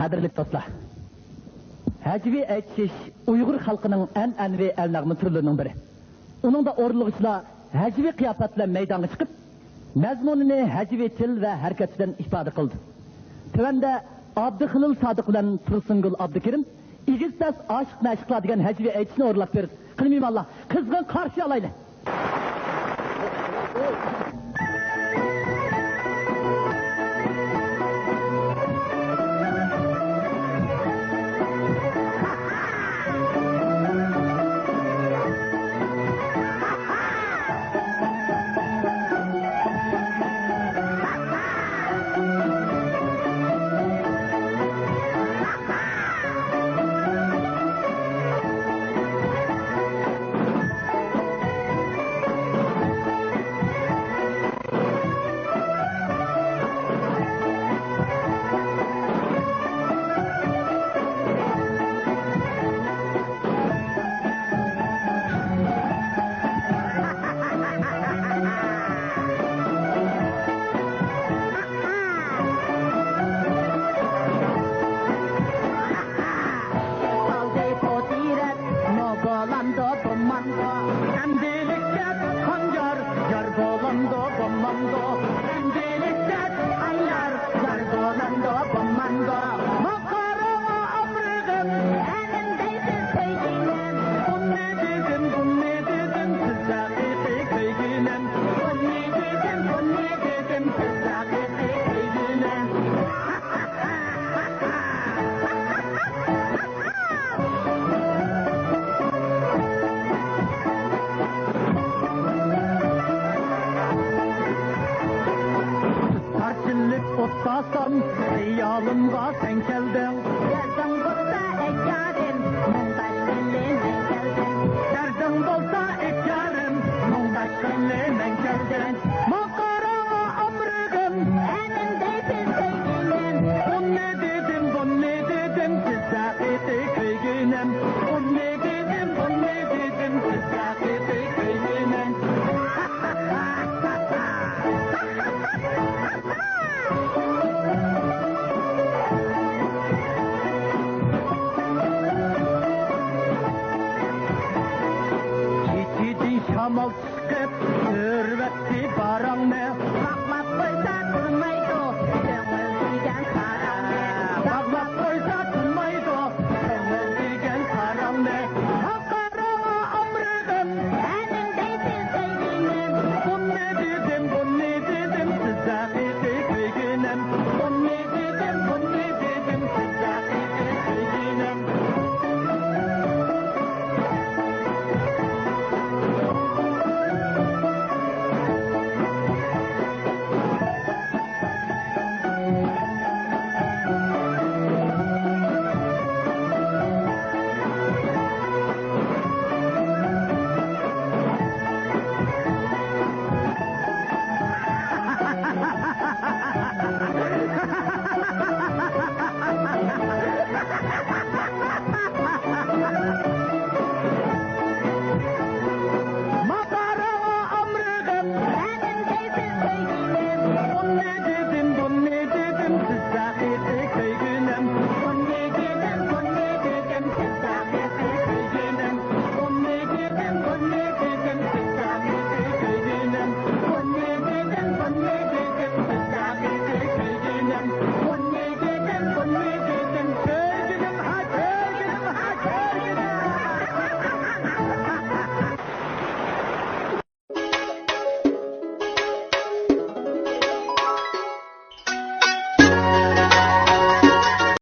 Qadrli dostlar. Həcvi aytish Uyğur xalqının ənənəvi el-nəğmə türlərinin biri. Onun da orluğuşla həcvi qiyafət bilan meydana çıxıb, məzmununu həcvi til və hərəkət bilan ifadə qıldı. Tövəndə Abdixilil Sadiq bilan Tursuнгul Abdukerim İgizbəs aşıq məşıqlar degan həcvi aytishni o'rlab berdi. Qilmayım Allah, qizg'in qarshi olayli. Ottasam, yalımda sen geldin.